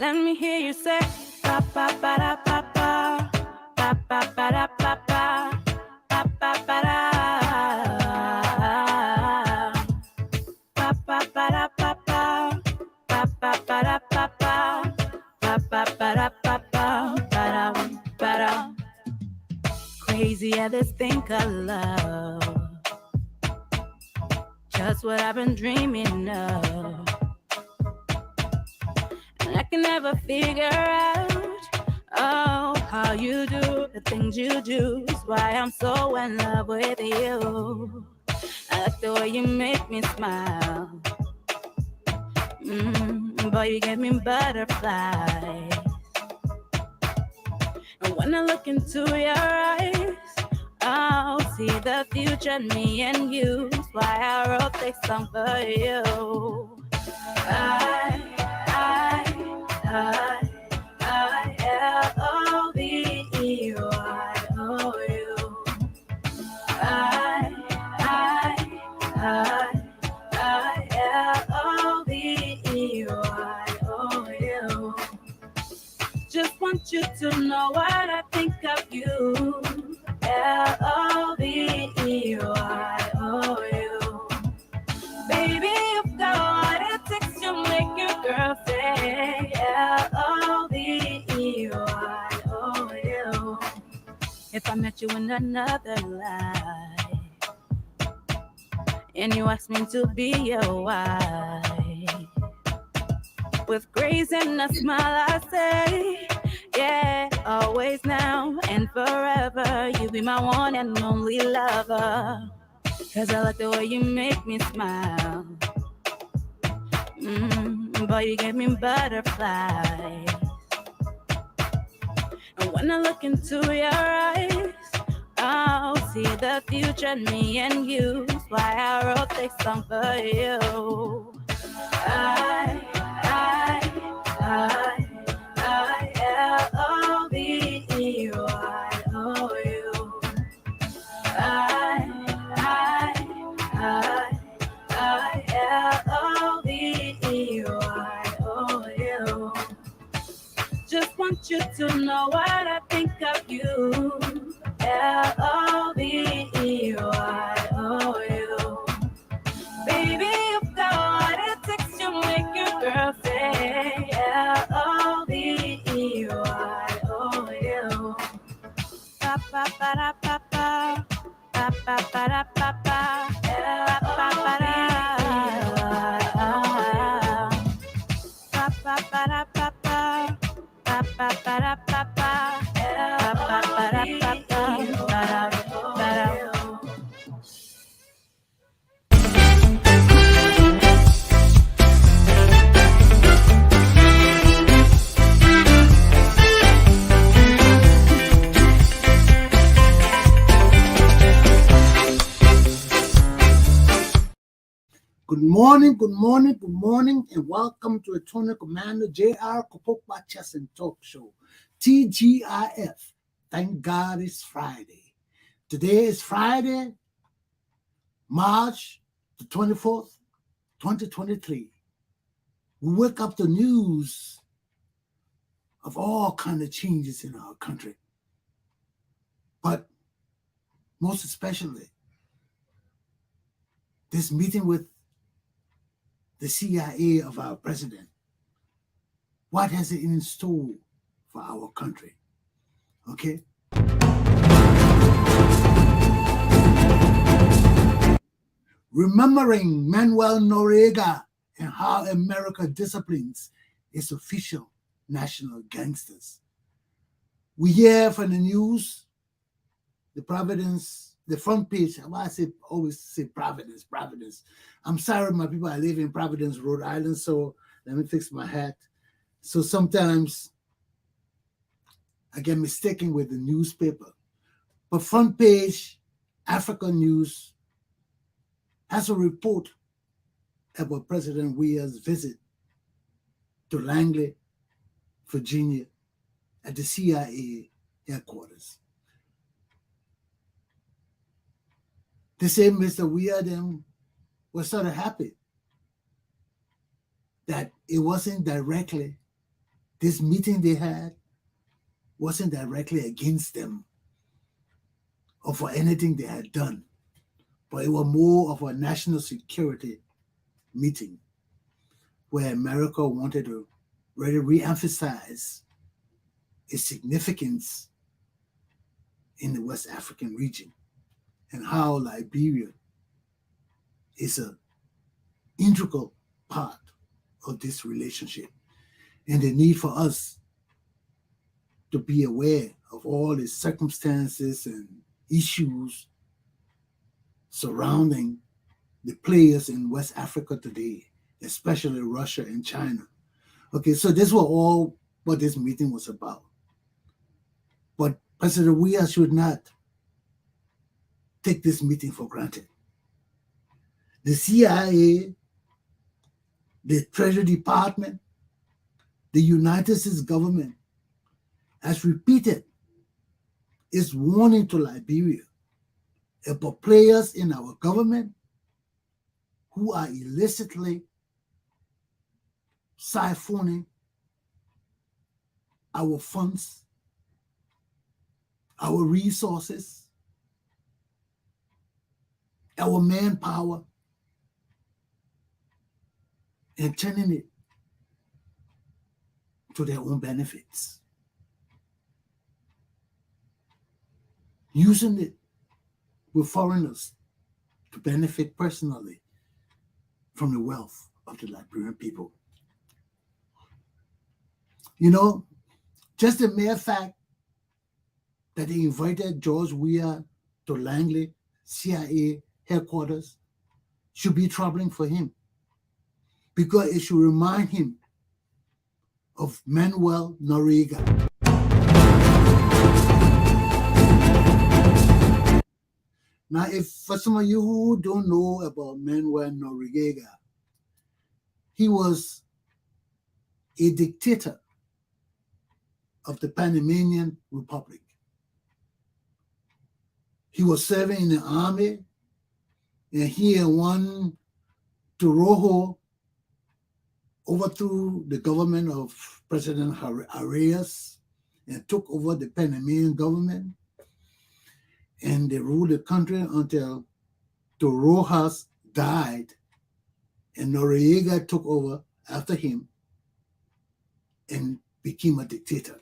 Let me hear you say ba ba ba da ba ba ba ba ba da ba ba ba ba ba da ba ba ba da ba ba ba ba ba da ba ba ba ba ba da ba ba ba da. Crazy at this thing called love, just what I've been dreaming of. I can never figure out, oh, how you do the things you do. Is why I'm so in love with you. I like the way you make me smile. Boy, you give me butterflies. And when I look into your eyes, I'll see the future, me and you. That's why I wrote this song for you. I-L-O-V-E-Y-O-U. I-L-O-V-E-Y-O-U. Just want you to know what I think of you. L-O-V-E-Y-O-U. Baby, you've got what it takes to make your girl say L-O-V-E-Y-O-U. If I met you in another life and you asked me to be your wife, with grace and a smile I say, yeah, always now and forever. You be my one and only lover. Cause I like the way you make me smile. Boy, you give me butterflies. And when I look into your eyes, I'll see the future, me and you. That's why I wrote this song for you. I-L-O-V-E-Y-O-U. I-L-O-V-E-Y-O-U. Just want you to know what I think of you. L-O-V-E-Y-O-U. Baby, you've got what it takes to make your girl say L-O-V-E-Y-O-U. Ba ba ba da ba ba ba ba ba da ba ba ba ba da ba ba ba da ba ba ba ba ba da ba ba ba ba da ba ba da. Good morning, good morning, good morning, and welcome to Attorney Commander J.R. Glapohkpa Chesson Talk Show, TGIF. Thank God it's Friday. Today is Friday, March the 24th, 2023. We wake up to news of all kinds of changes in our country, but most especially this meeting with the CIA of our president. What has it in store for our country? Okay? Remembering Manuel Noriega and how America disciplines its official national gangsters. We hear from the news, the front page. I always say Providence. I'm sorry, my people, I live in Providence, Rhode Island, so let me fix my hat. So sometimes I get mistaken with the newspaper. But front page, African News, has a report about President Weah's visit to Langley, Virginia, at the CIA headquarters. They say Mr. Weah then was sort of happy that it wasn't directly this meeting they had wasn't directly against them or for anything they had done, but it was more of a national security meeting where America wanted to really re-emphasize its significance in the West African region and how Liberia is an integral part of this relationship and the need for us to be aware of all the circumstances and issues surrounding the players in West Africa today, especially Russia and China. Okay, so this was all what this meeting was about. But President Weah should not take this meeting for granted. The CIA, the Treasury Department, the United States government has repeated its warning to Liberia about players in our government who are illicitly siphoning our funds, our resources, our manpower, and turning it to their own benefits. Using it with foreigners to benefit personally from the wealth of the Liberian people. You know, just the mere fact that they invited George Weah to Langley CIA headquarters should be troubling for him, because it should remind him of Manuel Noriega. Now, if for some of you who don't know about Manuel Noriega, he was a dictator of the Panamanian Republic. He was serving in the army, and he and one Torojo overthrew the government of President Arias and took over the Panamanian government. And they ruled the country until Torojas died, and Noriega took over after him and became a dictator.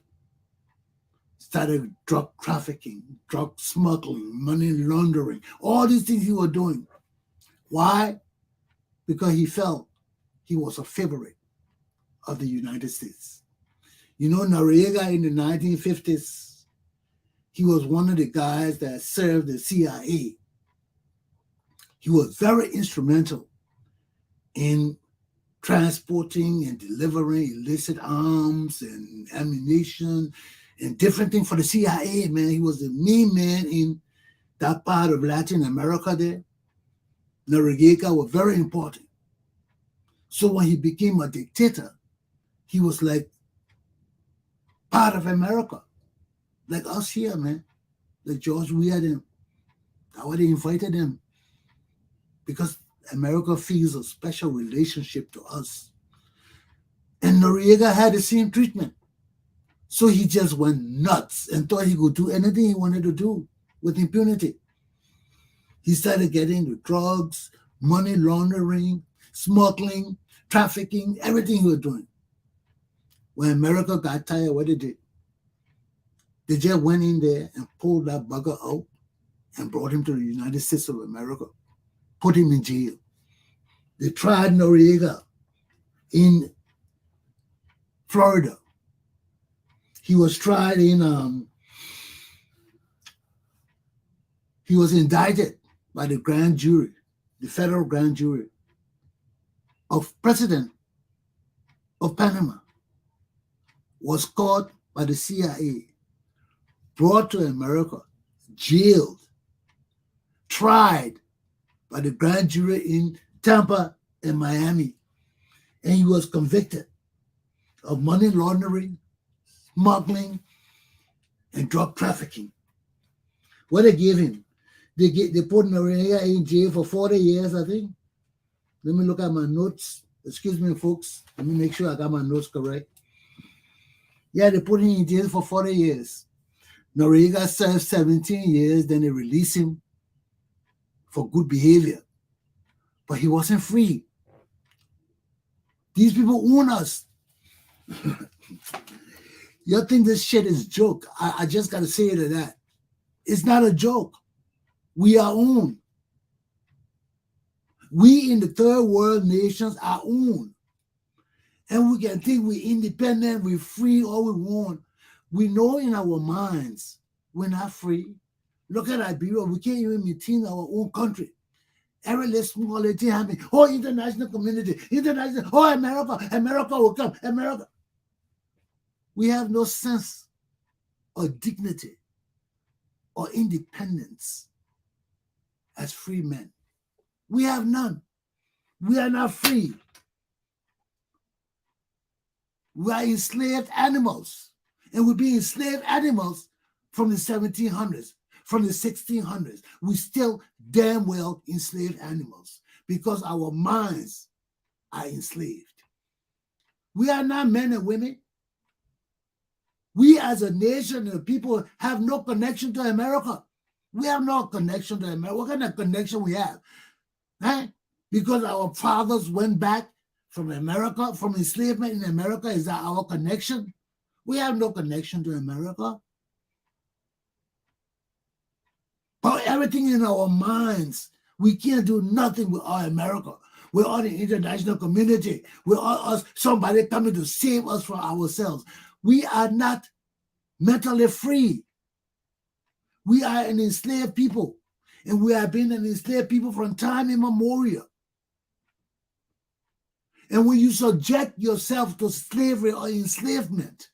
Started drug trafficking, drug smuggling, money laundering, all these things he was doing. Why? Because he felt he was a favorite of the United States. You know, Noriega in the 1950s, he was one of the guys that served the CIA. He was very instrumental in transporting and delivering illicit arms and ammunition and different things for the CIA, man. He was the main man in that part of Latin America there. Noriega was very important. So when he became a dictator, he was like part of America. Like us here, man. Like George Weah them. That's why they invited him. Because America feels a special relationship to us. And Noriega had the same treatment. So he just went nuts and thought he could do anything he wanted to do with impunity. He started getting into drugs, money laundering, smuggling, trafficking, everything he was doing. When America got tired, what they did? They just went in there and pulled that bugger out and brought him to the United States of America, put him in jail. They tried Noriega in Florida. He was tried in, he was indicted by the grand jury, the federal grand jury of President of Panama, was caught by the CIA, brought to America, jailed, tried by the grand jury in Tampa and Miami, and he was convicted of money laundering, smuggling, and drug trafficking. What they gave him? They put Noriega in jail for 40 years, I think. Let me look at my notes. Excuse me, folks. Let me make sure I got my notes correct. Yeah, they put him in jail for 40 years. Noriega served 17 years, then they released him for good behavior. But he wasn't free. These people own us. You think this shit is joke. I just got to say it to that. It's not a joke. We are owned. We in the third world nations are owned. And we can think we're independent, we're free, all we want. We know in our minds we're not free. Look at Liberia, we can't even maintain our own country. Every little small little thing happening. Oh, international community, international, oh, America will come, America. We have no sense of dignity or independence as free men. We have none. We are not free. We are enslaved animals. And we've been enslaved animals from the 1700s, from the 1600s. We still damn well enslaved animals because our minds are enslaved. We are not men and women. We as a nation and people have no connection to America. We have no connection to America. What kind of connection we have? Huh? Because our fathers went back from America, from enslavement in America. Is that our connection? We have no connection to America. But everything in our minds, we can't do nothing without America. We're all the international community. We're all us, somebody coming to save us from ourselves. We are not mentally free. We are an enslaved people. And we have been an enslaved people from time immemorial. And when you subject yourself to slavery or enslavement,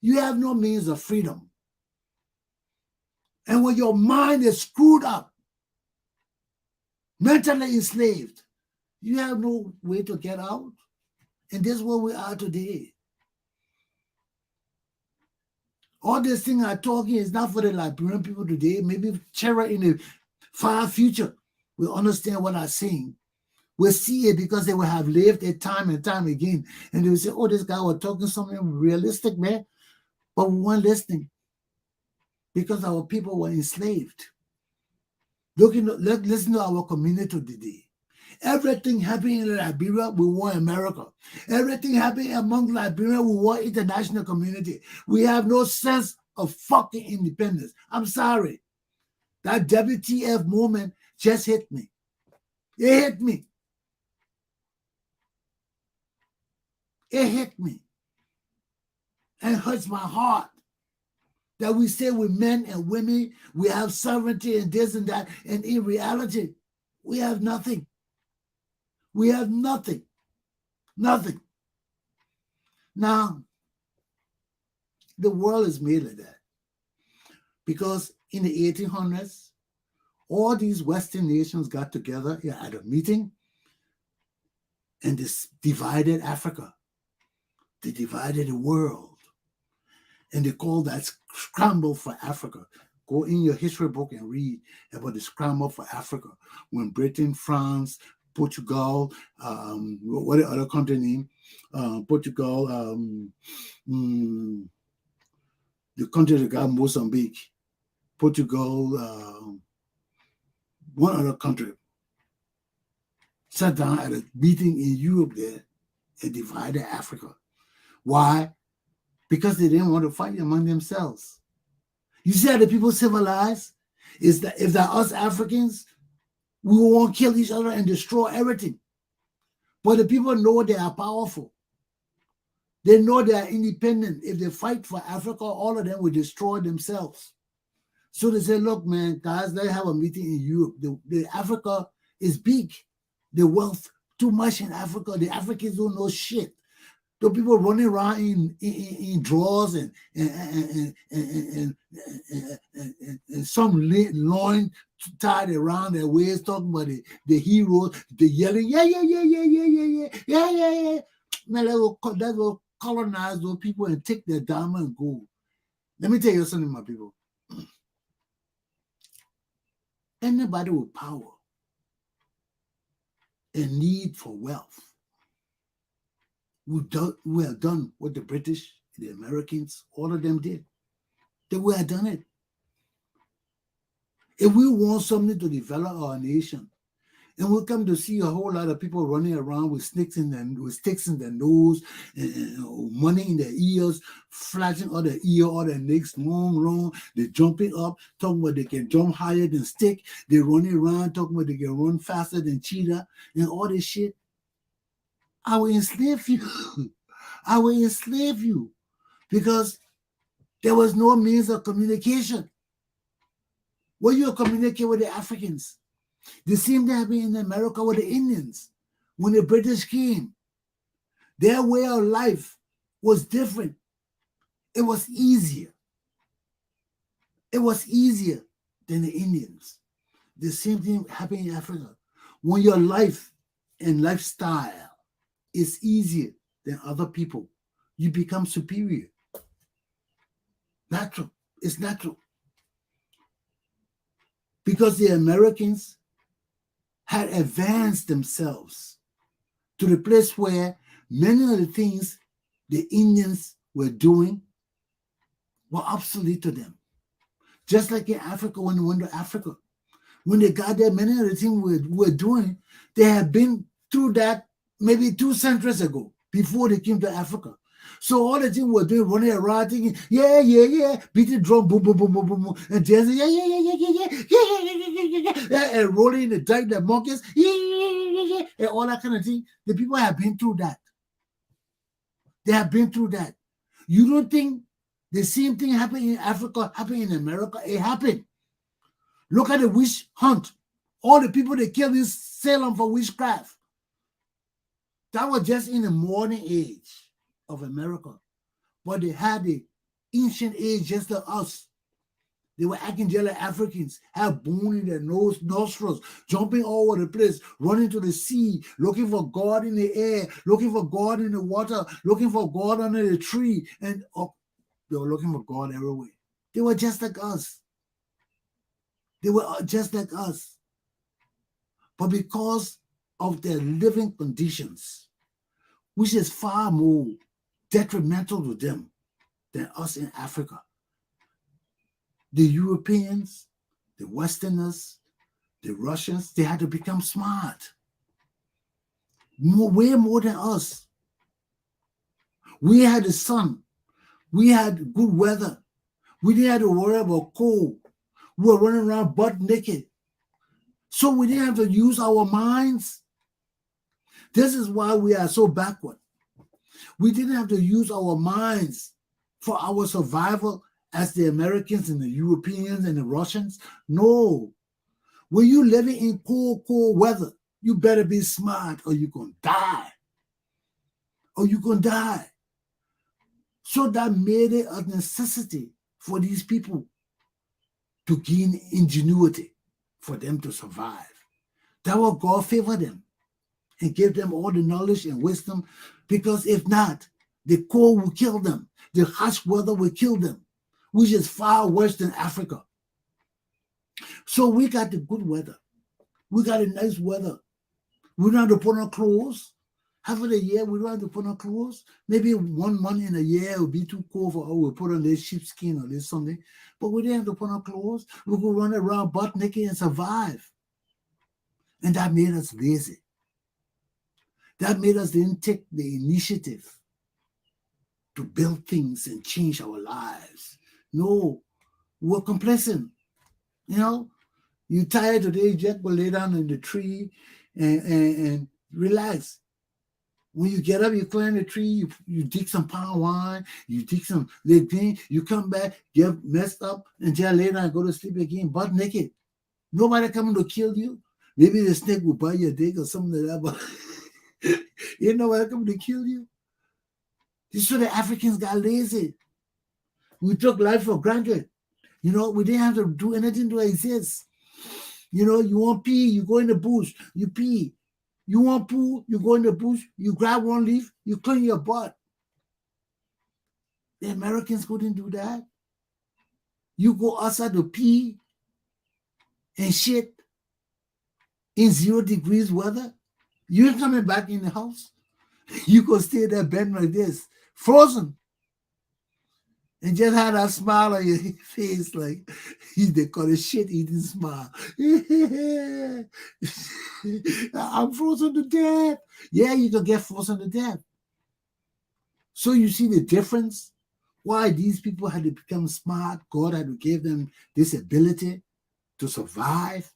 you have no means of freedom. And when your mind is screwed up, mentally enslaved, you have no way to get out. And this is where we are today. All these things I'm talking is not for the Liberian people today. Maybe children in the far future will understand what I'm saying. We'll see it because they will have lived it time and time again. And they will say, oh, this guy was talking something realistic, man. But we weren't listening because our people were enslaved. Listen to our community today. Everything happening in Liberia, we want America. Everything happening among Liberia, we want international community. We have no sense of fucking independence. I'm sorry. That WTF moment just hit me. It hit me. It hit me. And it hurts my heart that we say we're men and women, we have sovereignty and this and that, and in reality, we have nothing. We have nothing. Nothing. Now, the world is made like that because in the 1800s, all these Western nations got together at a meeting and this divided Africa. They divided the world. And they call that scramble for Africa. Go in your history book and read about the scramble for Africa. When Britain, France, Portugal, what the other country name? Portugal, the country that got Mozambique. Portugal, one other country. Sat down at a meeting in Europe there and divided Africa. Why? Because they didn't want to fight among themselves. You see how the people civilize? Is that if they're us Africans, we won't kill each other and destroy everything. But the people know they are powerful. They know they are independent. If they fight for Africa, all of them will destroy themselves. So they say, look, man, guys, let's have a meeting in Europe. The Africa is big. The wealth, too much in Africa. The Africans don't know shit. The people running around in drawers and some loin tied around their waist, talking about the heroes, the yelling, yeah. Man, that will colonize those people and take their diamond and gold. Let me tell you something, my people. Anybody with power and need for wealth, we have done what the British The Americans, all of them did. They would have done it. If we want something to develop our nation, and we come to see a whole lot of people running around with sticks in their nose, and money in their ears, flashing all their ear, all their necks long. They're jumping up, talking about they can jump higher than stick. They're running around talking about they can run faster than cheetah, and all this shit. I will enslave you. I will enslave you because there was no means of communication. When you communicate with the Africans, the same thing happened in America with the Indians. When the British came, their way of life was different. It was easier. It was easier than the Indians. The same thing happened in Africa. When your life and lifestyle is easier than other people, you become superior. Natural. It's natural. Because the Americans had advanced themselves to the place where many of the things the Indians were doing were obsolete to them. Just like in Africa, when they went to Africa. When they got there, many of the things we were doing, they had been through that maybe 2 centuries ago, before they came to Africa. So all the things we're doing, running around, thinking, yeah, beat the drum, boom, boom, boom, boom, boom, boom, and dancing, yeah, and rolling the dice, the monkeys, and all that kind of thing. The people have been through that. They have been through that. You don't think the same thing happened in Africa, happened in America? It happened. Look at the witch hunt. All the people they killed in Salem for witchcraft. That was just in the modern age of America. But they had the ancient age just like us. They were acting just like Africans, have bone in their nostrils, jumping all over the place, running to the sea, looking for God in the air, looking for God in the water, looking for God under the tree. And they were looking for God everywhere. They were just like us. They were just like us. But because of their living conditions, which is far more detrimental to them than us in Africa, the Europeans, the Westerners, the Russians, they had to become smart. Way more than us. We had the sun. We had good weather. We didn't have to worry about cold. We were running around butt naked. So we didn't have to use our minds. This is why we are so backward. We didn't have to use our minds for our survival as the Americans and the Europeans and the Russians. No. When you're living in cold weather, you better be smart or you're going to die. So that made it a necessity for these people to gain ingenuity for them to survive. That will God favor them and give them all the knowledge and wisdom, because if not, the cold will kill them. The harsh weather will kill them, which is far worse than Africa. So we got the good weather. We got a nice weather. We don't have to put on clothes. Half of the year, we don't have to put on clothes. Maybe 1 month in a year it will be too cold for us. We'll put on this sheepskin or this something. But we didn't have to put on clothes. We could run around butt naked and survive. And that made us lazy. That made us didn't take the initiative to build things and change our lives. No, we're complacent. You know, you're tired today, just go lay down in the tree and relax. When you get up, you climb the tree, you dig some palm wine, you dig some thing, you come back, get messed up, and just lay down and go to sleep again, butt naked. Nobody coming to kill you. Maybe the snake will bite your dick or something like that, but you know nobody coming to kill you. This is the Africans got lazy. We took life for granted. You know, we didn't have to do anything to exist. You know, you want pee, you go in the bush, you pee. You want poo, you go in the bush, you grab one leaf, you clean your butt. The Americans couldn't do that. You go outside to pee and shit in 0 degrees weather. You ain't coming back in the house. You go stay there bent like this, frozen. and just had a smile on your face, like they call it shit-eating smile. I'm frozen to death. Yeah, you can get frozen to death. So you see the difference? Why these people had to become smart. God had to give them this ability to survive.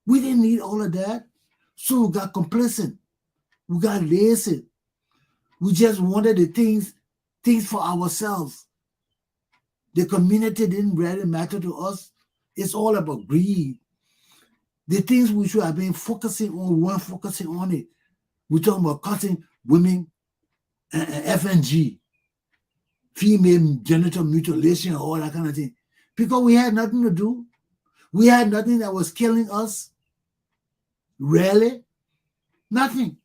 We didn't need all of that. So we got complacent. We got lazy. We just wanted the things for ourselves. The community didn't really matter to us. It's all about greed. The things we should have been focusing on, we weren't focusing on it. We're talking about cutting women and FNG, female genital mutilation, all that kind of thing. Because we had nothing to do. We had nothing that was killing us. Really? Nothing.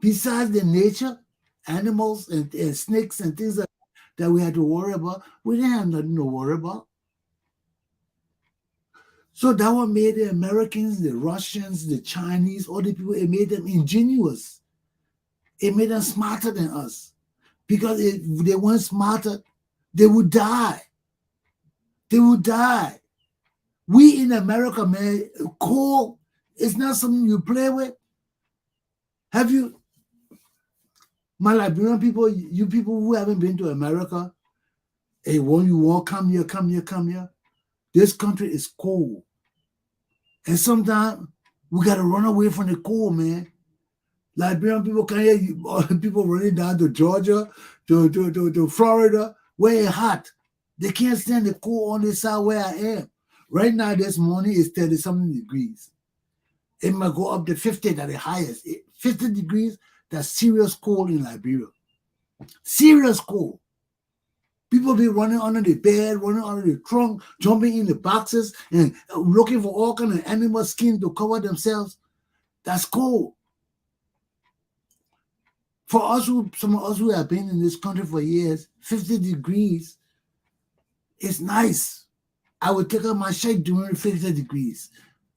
Besides the nature, animals and snakes and things that we had to worry about, we didn't have nothing to worry about. So that what made the Americans, the Russians, the Chinese, all the people, it made them ingenious. It made them smarter than us. Because if they weren't smarter, they would die. They would die. We in America, man, coal is not something you play with. Have you, my Liberian people, you people who haven't been to America, hey, when you walk, come here. This country is cold. And sometimes we got to run away from the cold, man. Liberian people can't hear you, people running down to Georgia, to Florida, where it's hot. They can't stand the cold on this side where I am. Right now, this morning, it's 30-something degrees. It might go up to 50 at the highest. 50 degrees, that's serious cold in Liberia. Serious cold. People be running under the bed, running under the trunk, jumping in the boxes, and looking for all kind of animal skin to cover themselves. That's cold. For us, some of us who have been in this country for years, 50 degrees is nice. I would take off my shirt during 50 degrees.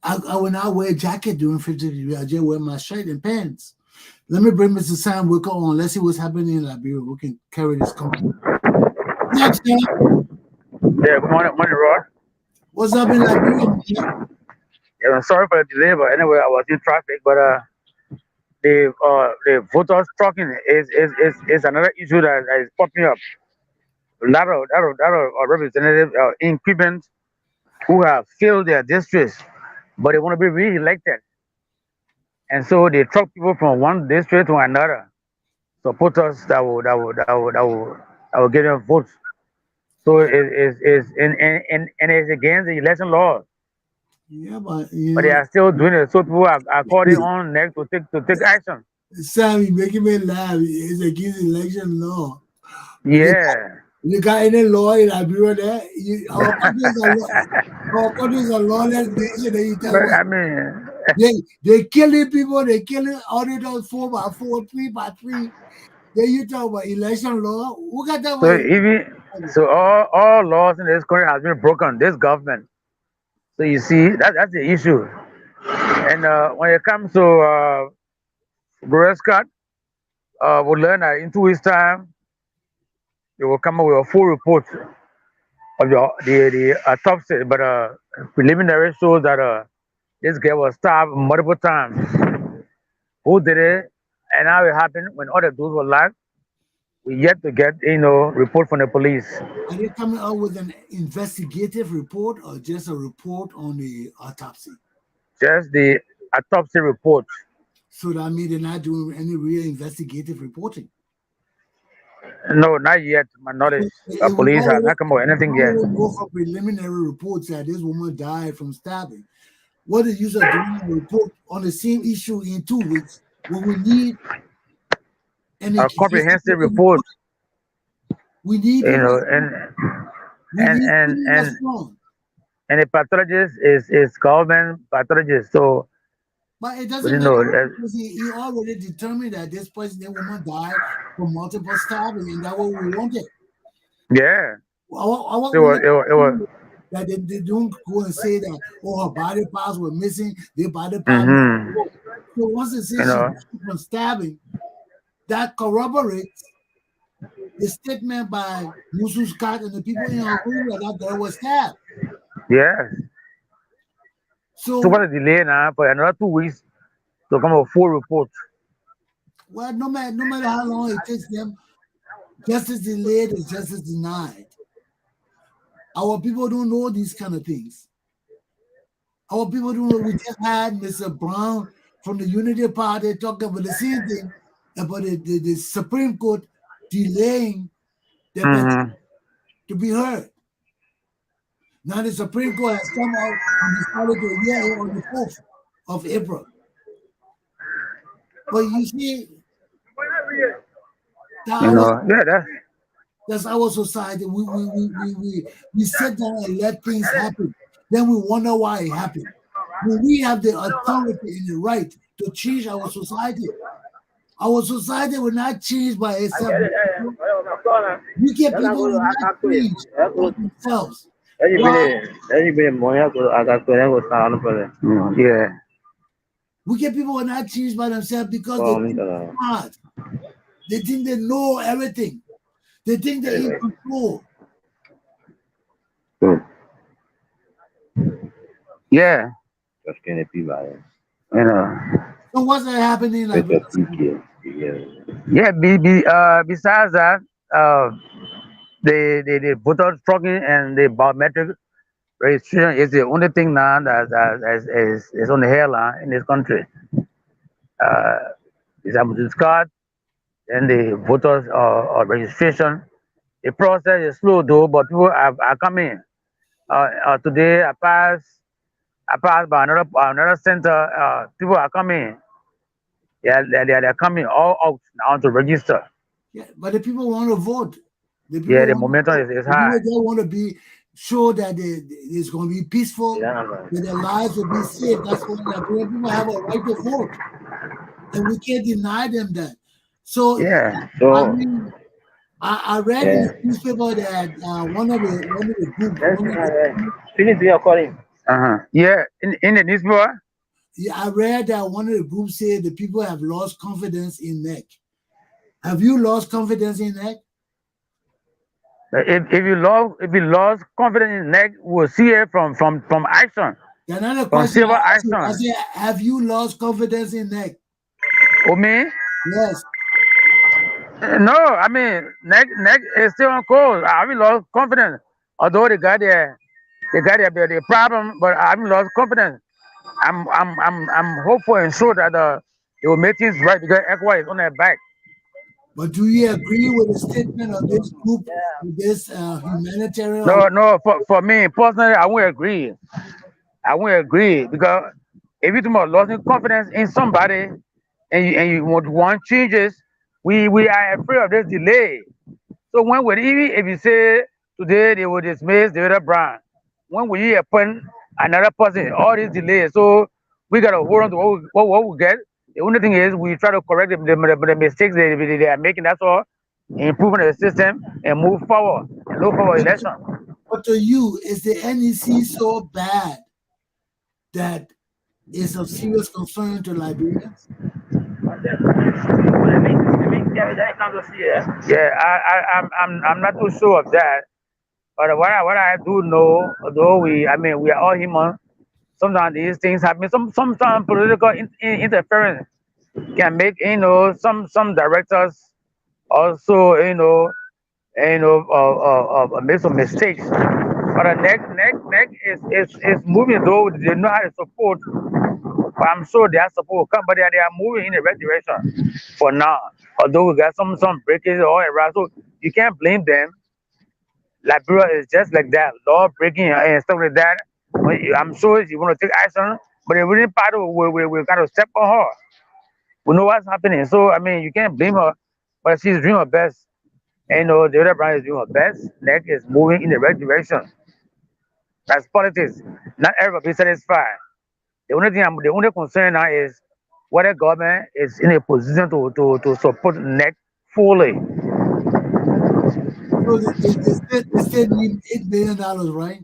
I would not wear a jacket during 50 degrees. I just wear my shirt and pants. Let me bring Mr. Sam Wicker on. Let's see what's happening in Liberia. We can carry this company. What's up, Sam? Yeah, good morning, Rod. What's up in Liberia, man? Yeah, I'm sorry for the delay, but anyway, I was in traffic. But the voters trucking is another issue that is popping up. A lot of representatives incumbents who have failed their districts, but they want to be re-elected, and so they truck people from one district to another. Supporters that will get them votes. So it is and it's against the election law. Yeah, but But they are still doing it. So people are calling on next to take action. Sam, you making me laugh. It's against election law. Yeah. You got any law in Liberia there? Our country is a lawless nation. That you tell But me. I mean, They killing people. They killing auditors 4x4, 3x3. Then you talk about election law. Who got that so one? even so all laws in this country has been broken. This government. So you see that's the issue. And when it comes to Scott, we'll learn that in 2 weeks' time they will come up with a full report of the autopsy. But preliminary shows that this guy was stabbed multiple times. Who did it and how it happened when other dudes were alive? We yet to get report from the police. Are they coming out with an investigative report or just a report on the autopsy? Just the autopsy report. So that means they're not doing any real investigative reporting. No, not yet. My knowledge. The police has not come out with anything yet. Go for preliminary reports that this woman died from stabbing. What is use of doing a report on the same issue in 2 weeks when we need A comprehensive report. We need You know, people. We and need and people that's and strong. and a pathologist is government pathologist. So But it you doesn't matter know, because he already determined that this person, that woman died from multiple stabbing, and that's what we wanted. yeah. What It we was, want it was, it was that they don't go and say that, oh, her body parts were missing, their body parts. hmm So once they say you she know, died from stabbing, that corroborates the statement by Musu Scott and the people in our room that girl was stabbed. Yes. So So, what a delay now for another 2 weeks to come a full report. well, no matter how long it takes them, justice delayed is justice denied. Our people don't know these kind of things. Our people don't know. We just had Mr. Brown from the Unity Party talking about the same thing about the Supreme Court delaying the petition Mm-hmm. to be heard. Now the Supreme Court has come out and decided to hear it on the 4th of April. But you see, You our know, yeah, that's our society. We sit down and let things happen. Then we wonder why it happened. When we have the authority and the right to change our society will not change by itself. We get people will not change by themselves. Why? yeah. We get people will not change by themselves because they think they're smart. They think they know everything. They think they're in control. Yeah. You know. So what's happening? Like, Yeah, besides that, uh, the voter tracking and the biometric registration is the only thing now is on the hairline in this country. Uh, is a card and the voters registration. The process is slow though, but people are coming. Today I passed by another center. People are coming. Yeah, they're coming all out now to register. yeah, but the people want to vote. The Yeah, people the want to momentum vote. is The people high. they want to be sure that it's going to be peaceful, that their lives will be safe. That's what people have a right to vote, and we can't deny them that. So, Yeah. I mean, I read in the newspaper that one of the group, one of the Uh-huh. Yeah, in the newspaper. yeah, I read that one of the groups said the people have lost confidence in NEC. Have you lost confidence in NEC? If you lost confidence in neck, we'll see it from action, Another from question civil I asked you, I action. said, have you lost confidence in NEC? Oh me? Yes. No, I mean neck is still on course. I haven't lost confidence. Although they got the problem, but I haven't lost confidence. I'm hopeful and sure that they will make things right because ECWA is on their back. But do you agree with the statement of this group, this humanitarian? No, for me personally, I won't agree. I won't agree because if you talk about losing confidence in somebody and you want changes, we are afraid of this delay. So when would even if you say today they will dismiss the other brand, when will you appoint another person? All these delays. So we gotta hold on to what we get. The only thing is we try to correct the mistakes they are making. That's all. Improving the system and move forward and look for But, election. but to you, is the NEC so bad that it's of serious concern to Liberians? Yeah, I'm not too sure of that. But what I do know, although we are all human, sometimes these things happen. Sometimes political interference can make some directors also make some mistakes. But the neck is moving though they know how to support. But I'm sure their support will come, but they are moving in the right direction for now. Although we got some breakage all around, so you can't blame them. Liberia is just like that, law breaking and stuff like that. I'm sure she want to take action, but the really part of we got to step on her. We know what's happening, so I mean you can't blame her, but she's doing her best. And the other brand is doing her best. Neck is moving in the right direction. That's politics. Not everybody is satisfied. The only concern now is whether government is in a position to support neck fully. So they still need $8 billion, right?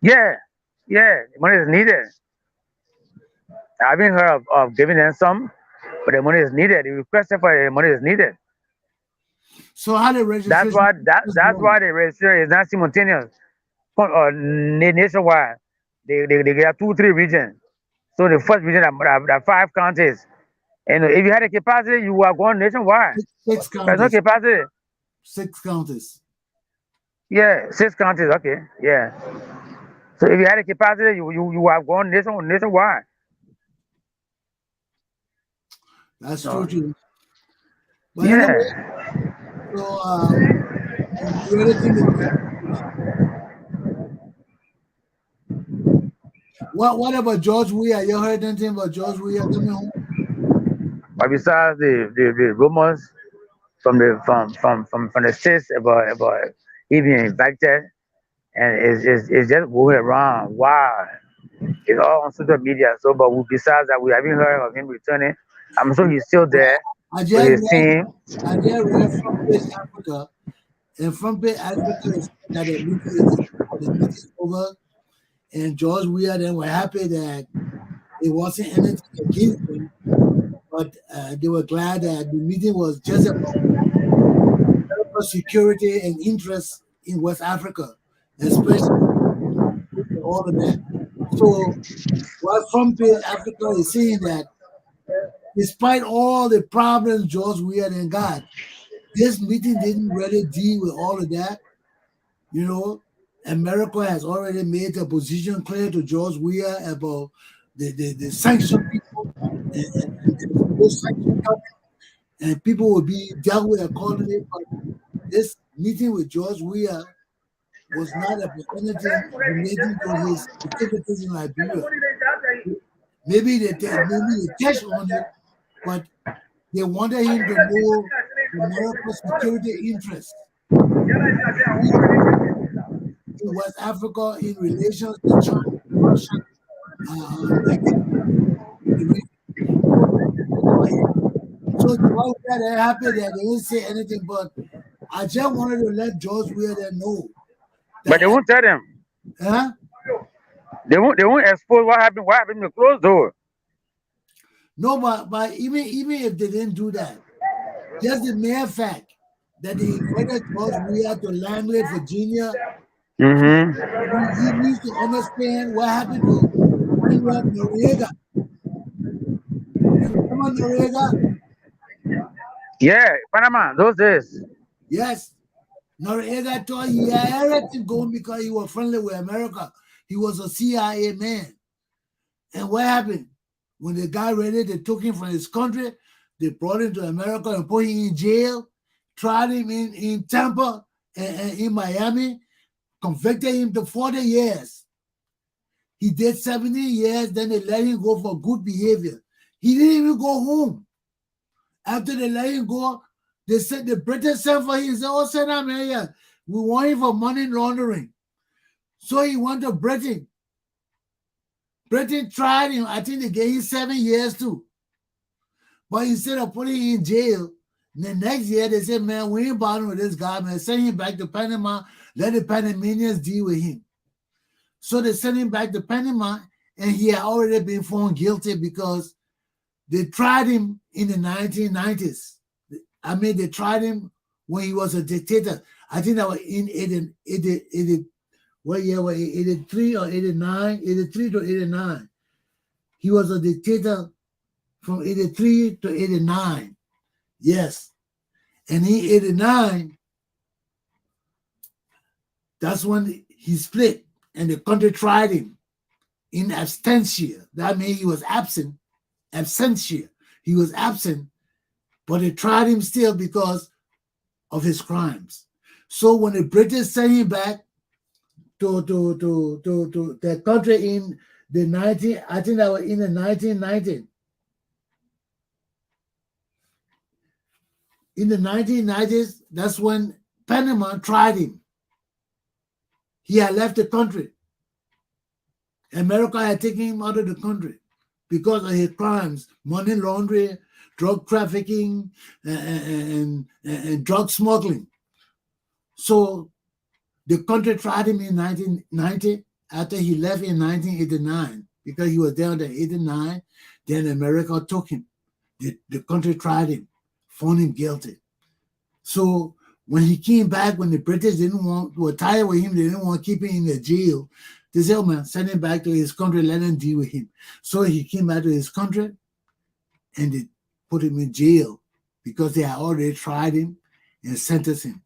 Yeah, yeah, money is needed. I haven't heard of giving them some, but the money is needed. The request for the money is needed. So how the That's registration why is that's going? why the registration is not simultaneous. Nationwide, they get 2, 3 regions. So the first region are 5 counties. And if you had a capacity, you are going nationwide. Six There's no counties. capacity. 6 counties. Yeah, 6 counties. Okay, yeah. So if you had a capacity, you are going nationwide. That's true No. too. But anyway, Yeah. so you anything to do? What about George Weah? You heard anything about George Weah coming home? But besides the rumors from the states about he being invited, and it's just going around. Wow, it's all on social media. So, but besides that, we haven't heard of him returning. I'm sure he's still Well, there I with just his read team. I just read from Page Africa, and from Page Africa is that the meeting is over, and George Weah then were happy that it wasn't anything against him, but they were glad that the meeting was just about security and interest in West Africa, especially all of that. So what Front Page Africa is saying that despite all the problems George Weah then got, this meeting didn't really deal with all of that. You know, America has already made a position clear to George Weah about the sanction people and the post-sanction coming, and people will be dealt with accordingly. But this meeting with George Weah was not about anything relating to his activities in Liberia. Maybe they touched on it, but they wanted him to know America's security interests in West Africa in relation to China, Russia, activities in the region. So George Weah, they're happy that they didn't say anything, but I just wanted to let George Weah know But that they won't tell them. huh? They won't expose what happened. What happened in the closed door. No, but even if they didn't do that, just the mere fact that they invited George Weah to Langley, Virginia, Mm-hmm. he needs to understand what happened to Manuel Noriega. You remember Noriega? Yeah, Panama, those days. Yes. Noriega thought he had everything going because he was friendly with America. He was a CIA man. And what happened? When they got ready, they took him from his country, they brought him to America and put him in jail, tried him in Tampa and in Miami, convicted him to 40 years. He did 17 years, then they let him go for good behavior. He didn't even go home. After they let him go, they said the British sent for him. He said, "Oh, send him here. We want him for money laundering." So he went to Britain. Britain tried him. I think they gave him 7 years too. But instead of putting him in jail, the next year they said, "Man, we ain't bothering with this guy, man. Send him back to Panama. Let the Panamanians deal with him." So they sent him back to Panama, and he had already been found guilty because they tried him in the 1990s. I mean, they tried him when he was a dictator. I think that was in 80, what year was it? 83 or 89? 83 to 89. He was a dictator from 83 to 89. Yes. And in 89, that's when he split and the country tried him in absentia. That means he was absent. Absentia. He was absent, but they tried him still because of his crimes. So when the British sent him back to their country in the 19, I think that was in the 1990. In the 1990s, that's when Panama tried him. He had left the country. America had taken him out of the country because of his crimes, money laundering, drug trafficking, and drug smuggling. So the country tried him in 1990 after he left in 1989 because he was there in 89. Then America took him. The country tried him, found him guilty. So when he came back, when the British were tired with him, they didn't want to keep him in the jail. They said, oh man, send him back to his country, let him deal with him. So he came back to his country and they put him in jail because they had already tried him and sentenced him.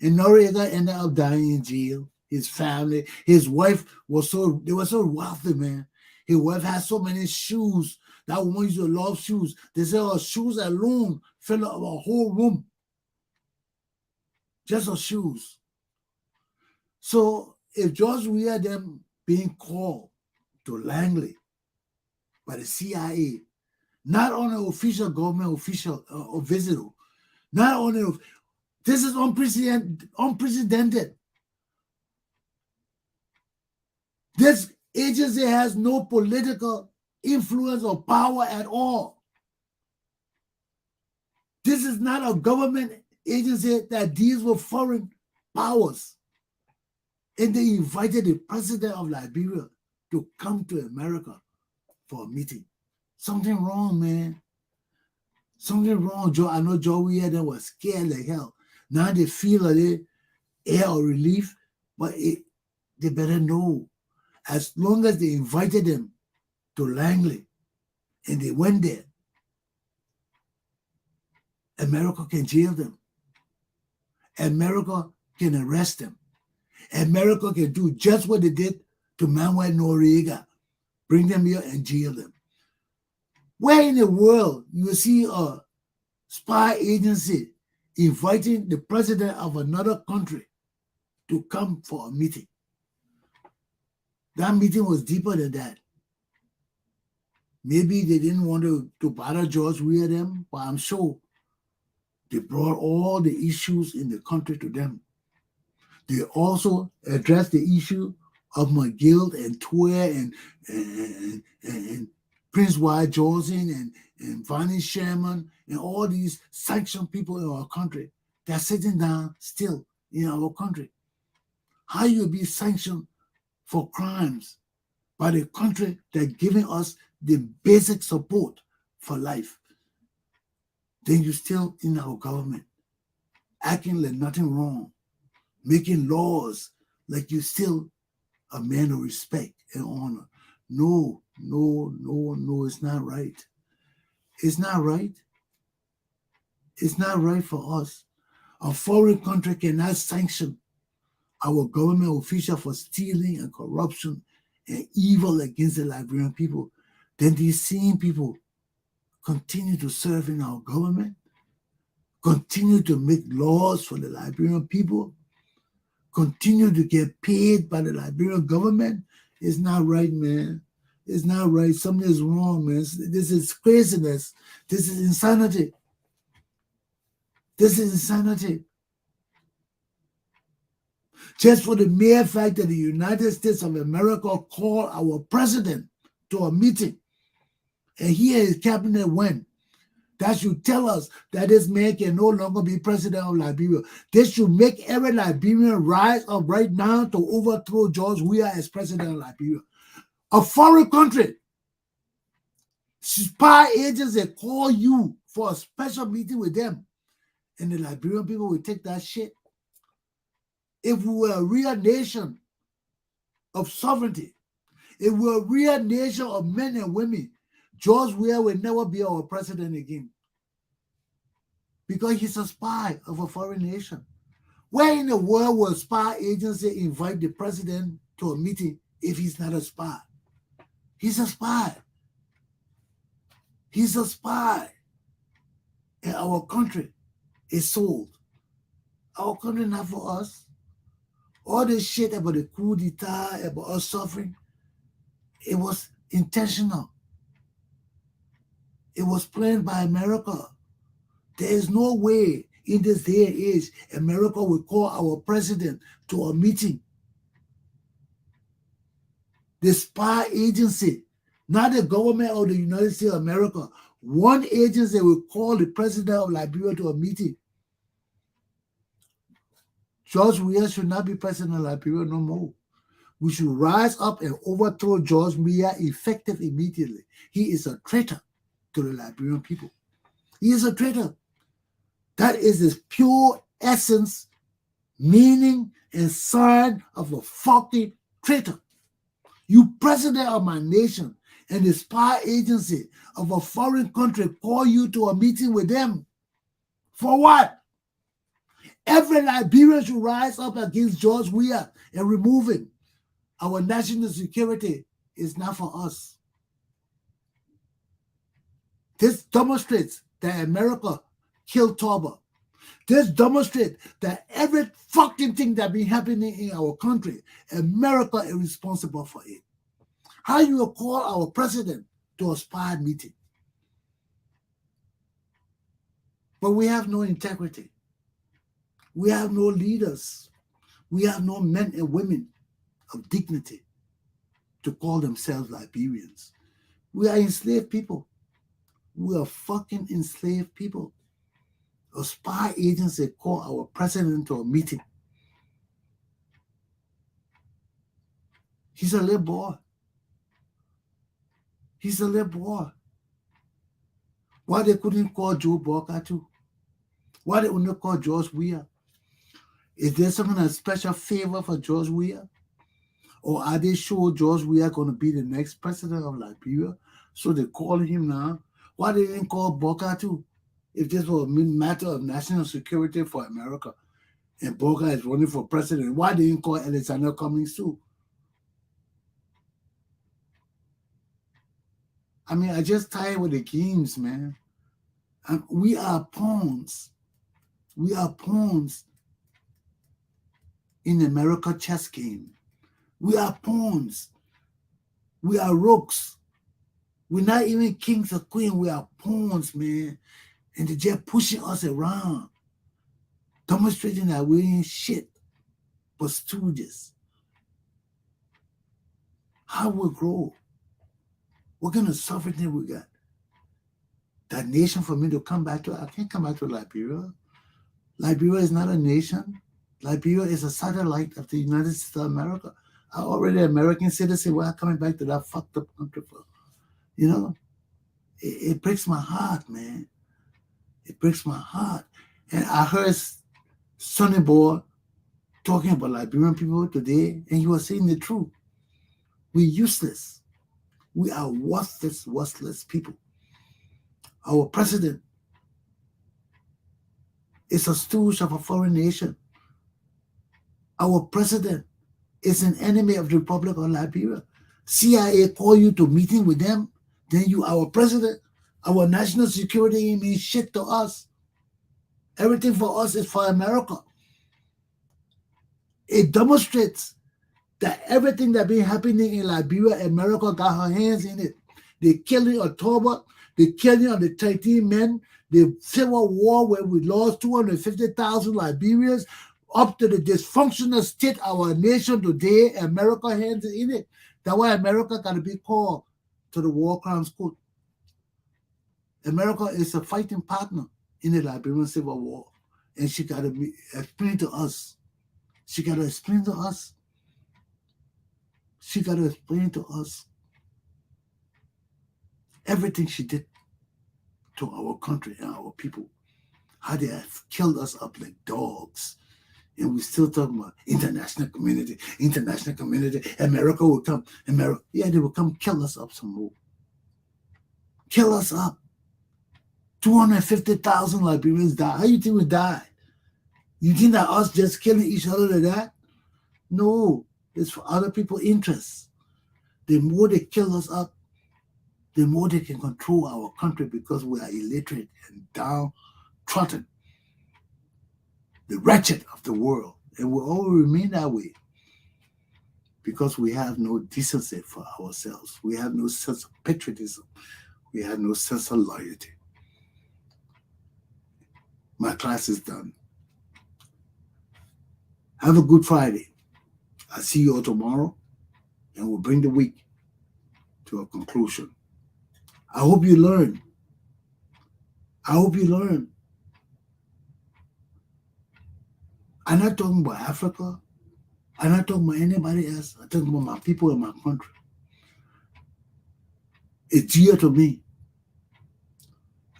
And Noriega ended up dying in jail. His family, his wife they were so wealthy, man. His wife had so many shoes. That woman used to love shoes. They said her shoes alone filled up a whole room. Just her shoes. So if George Weah them being called to Langley by the CIA, not on an official government official or visitor, not on this is unprecedented. This agency has no political influence or power at all. This is not a government agency that deals with foreign powers. And they invited the president of Liberia to come to America for a meeting. Something wrong, man. Something wrong. I know Joe Weah was scared like hell. Now they feel a little air or relief, but they better know. As long as they invited them to Langley and they went there, America can jail them. America can arrest them. America can do just what they did to Manuel Noriega, bring them here and jail them. Where in the world you see a spy agency inviting the president of another country to come for a meeting? That meeting was deeper than that. Maybe they didn't want to bother George Weah them, but I'm sure they brought all the issues in the country to them. They also addressed the issue of McGill and Twer and Prince Wyatt Johnson and Vonnie Sherman and all these sanctioned people in our country that are sitting down still in our country. How you be sanctioned for crimes by the country that giving us the basic support for life? Then you still in our government, acting like nothing wrong, making laws like you still a man of respect and honor. No, it's not right. It's not right. It's not right for us. A foreign country cannot sanction our government official for stealing and corruption and evil against the Liberian people. Then these same people continue to serve in our government, continue to make laws for the Liberian people, continue to get paid by the Liberian government. It's not right, man. It's not right. Something is wrong, man. This is craziness. This is insanity. This is insanity. Just for the mere fact that the United States of America called our president to a meeting, and he and his cabinet went, that should tell us that this man can no longer be president of Liberia. This should make every Liberian rise up right now to overthrow George Weah as president of Liberia. A foreign country, spy agents, they call you for a special meeting with them, and the Liberian people will take that shit. If we were a real nation of sovereignty, if we were a real nation of men and women, George Weah will never be our president again. Because he's a spy of a foreign nation. Where in the world will a spy agency invite the president to a meeting if he's not a spy? He's a spy. He's a spy. And our country is sold. Our country not for us. All this shit about the coup d'etat, about us suffering, it was intentional. It was planned by America. There is no way in this day and age America will call our president to a meeting. The spy agency, not the government of the United States of America, one agency will call the president of Liberia to a meeting. George Weah should not be president of Liberia no more. We should rise up and overthrow George Weah effective immediately. He is a traitor to the Liberian people. He is a traitor. That is the pure essence, meaning, and sign of a fucking traitor. You president of my nation and the spy agency of a foreign country call you to a meeting with them. For what? Every Liberian should rise up against George Weah and remove him. Our national security is not for us. This demonstrates that America killed Torba. This demonstrates that every fucking thing that been happening in our country, America is responsible for it. How you call our president to a spy meeting? But we have no integrity. We have no leaders. We have no men and women of dignity to call themselves Liberians. We are enslaved people. We are fucking enslaved people. A spy agency called our president to a meeting. He's a little boy. He's a little boy. Why they couldn't call Joe Walker too? Why they only call George Weah? Is there some kind of special favor for George Weah? Or are they sure George Weah going to be the next president of Liberia? So they call him now. Why they didn't call Boca too? If this was a matter of national security for America and Boca is running for president, why they didn't call Alexander Cummings too? I mean, I just tired with the games, man. And we are pawns. We are pawns in America chess game. We are pawns. We are rooks. We're not even kings or queens. We are pawns, man. And they're just pushing us around, demonstrating that we ain't shit but stooges. How we grow? What kind of sovereignty we got? That nation for me to come back to, I can't come back to Liberia. Liberia is not a nation. Liberia is a satellite of the United States of America. I'm already an American citizen. Why coming back to that fucked up country for? You know, it breaks my heart, man. It breaks my heart. And I heard Sonny Boy talking about Liberian people today, and he was saying the truth. We're useless. We are worthless people. Our president is a stooge of a foreign nation. Our president is an enemy of the Republic of Liberia. CIA call you to meeting with them, then you, our president, our national security means shit to us. Everything for us is for America. It demonstrates that everything that been happening in Liberia, America got her hands in it. The killing of Torba, the killing of the 13 men, the civil war where we lost 250,000 Liberians, up to the dysfunctional state of our nation today, America hands in it. That's why America got to be called to the War Crimes Court. America is a fighting partner in the Liberian Civil War. And she got to explain to us. She got to explain to us. She got to explain to us everything she did to our country and our people. How they have killed us up like dogs. And we're still talking about international community. America will come. Yeah, they will come kill us up some more. Kill us up. 250,000 Liberians died. How you think we died? You think that us just killing each other like that? No, it's for other people's interests. The more they kill us up, the more they can control our country because we are illiterate and downtrodden. The wretched of the world. And we all remain that way because we have no decency for ourselves. We have no sense of patriotism. We have no sense of loyalty. My class is done. Have a good Friday. I'll see you all tomorrow, and we'll bring the week to a conclusion. I hope you learn. I hope you learn. I'm not talking about Africa. I'm not talking about anybody else. I'm talking about my people in my country. It's dear to me.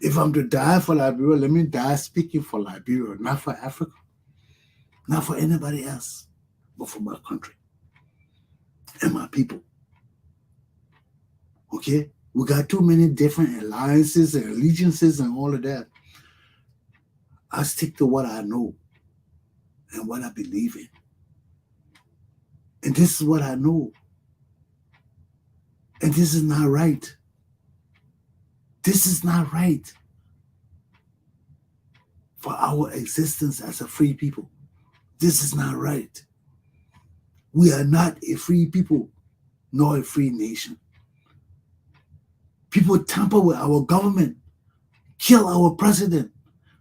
If I'm to die for Liberia, let me die speaking for Liberia, not for Africa, not for anybody else, but for my country and my people. Okay? We got too many different alliances and allegiances and all of that. I stick to what I know and what I believe in. And this is what I know. And this is not right. This is not right for our existence as a free people. This is not right. We are not a free people, nor a free nation. People tamper with our government, kill our president,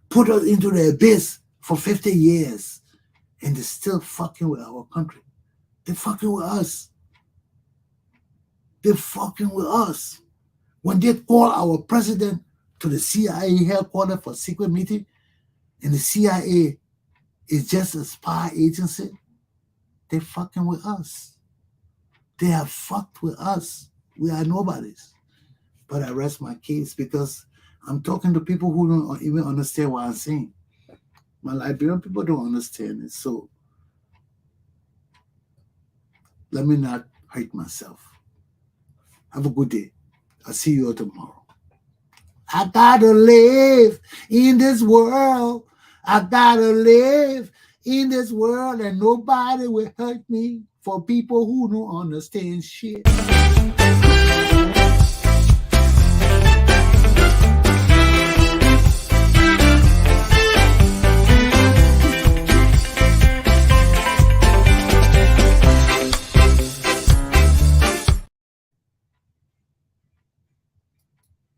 put us into the abyss for 50 years, and they're still fucking with our country. They're fucking with us. They're fucking with us. When they call our president to the CIA headquarters for secret meeting, and the CIA is just a spy agency, they're fucking with us. They have fucked with us. We are nobodies. But I rest my case because I'm talking to people who don't even understand what I'm saying. My Liberian people don't understand it. So let me not hurt myself. Have a good day. I'll see you all tomorrow. I gotta live in this world. I gotta live in this world, and nobody will hurt me for people who don't understand shit.